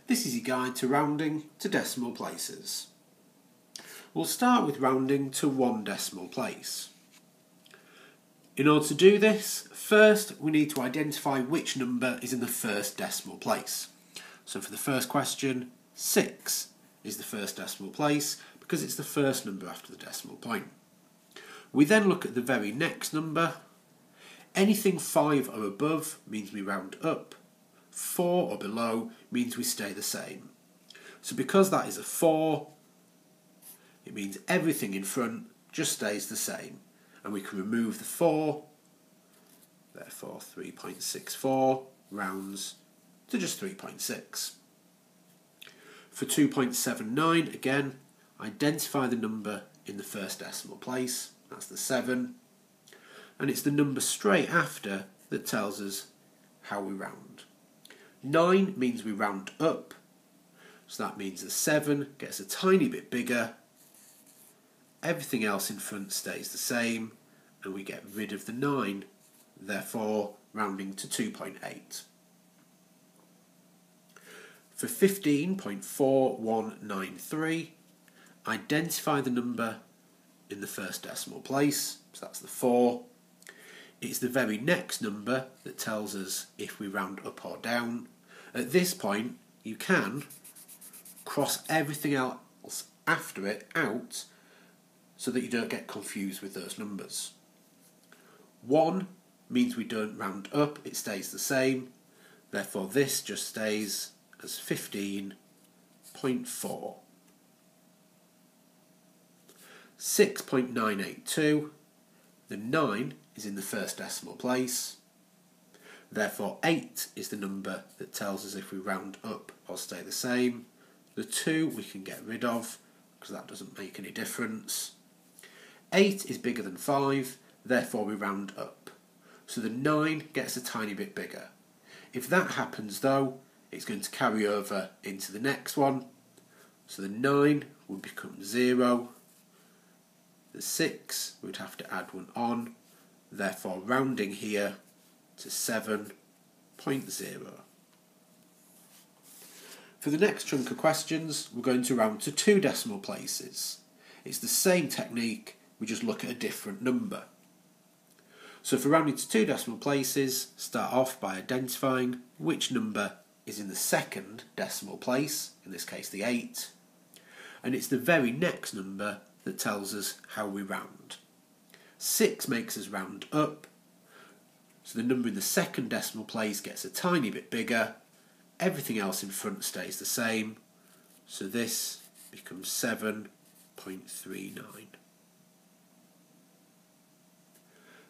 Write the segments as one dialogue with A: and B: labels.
A: This is your guide to rounding to decimal places. We'll start with rounding to one decimal place. In order to do this, first we need to identify which number is in the first decimal place. So for the first question, 6 is the first decimal place because it's the first number after the decimal point. We then look at the very next number. Anything 5 or above means we round up. 4 or below means we stay the same. So because that is a 4, it means everything in front just stays the same. And we can remove the 4, therefore 3.64 rounds to just 3.6. For 2.79, again, identify the number in the first decimal place, that's the 7, and it's the number straight after that tells us how we round. 9 means we round up, so that means the 7 gets a tiny bit bigger, everything else in front stays the same, and we get rid of the 9, therefore rounding to 2.8. For 15.4193, identify the number in the first decimal place, so that's the 4. It's the very next number that tells us if we round up or down. At this point, you can cross everything else after it out so that you don't get confused with those numbers. 1 means we don't round up, it stays the same. Therefore, this just stays as 15.4. 6.982, the 9 is in the first decimal place. Therefore 8 is the number that tells us if we round up or stay the same. The 2 we can get rid of because that doesn't make any difference. 8 is bigger than 5, therefore we round up. So the 9 gets a tiny bit bigger. If that happens though, it's going to carry over into the next one. So the 9 would become 0. The 6 we'd have to add 1 on, therefore rounding here to 7.0. For the next chunk of questions, we're going to round to 2 decimal places. It's the same technique, we just look at a different number. So for rounding to 2 decimal places, start off by identifying which number is in the second decimal place, in this case the 8, and it's the very next number that tells us how we round. 6 makes us round up, so the number in the second decimal place gets a tiny bit bigger, everything else in front stays the same, so this becomes 7.39.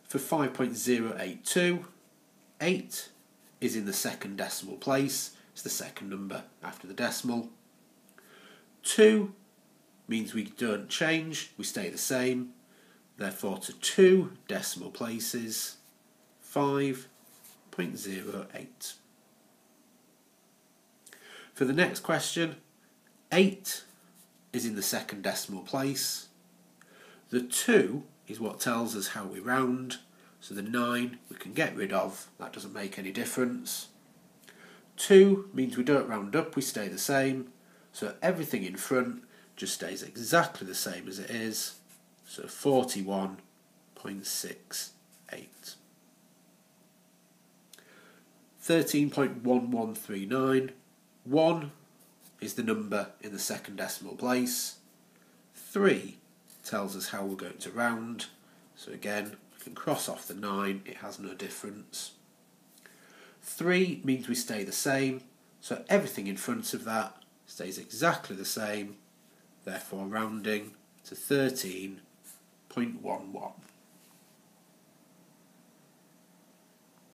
A: For 5.082, 8 is in the second decimal place, it's the second number after the decimal. 2 means we don't change, we stay the same, therefore to 2 decimal places, 5.08. For the next question, 8 is in the second decimal place. The 2 is what tells us how we round, so the 9 we can get rid of, that doesn't make any difference. 2 means we don't round up, we stay the same, so everything in front just stays exactly the same as it is, so 41.68. 13.1139, 1 is the number in the second decimal place. 3 tells us how we're going to round, so again we can cross off the 9, it has no difference. 3 means we stay the same, so everything in front of that stays exactly the same, therefore rounding to 13.11.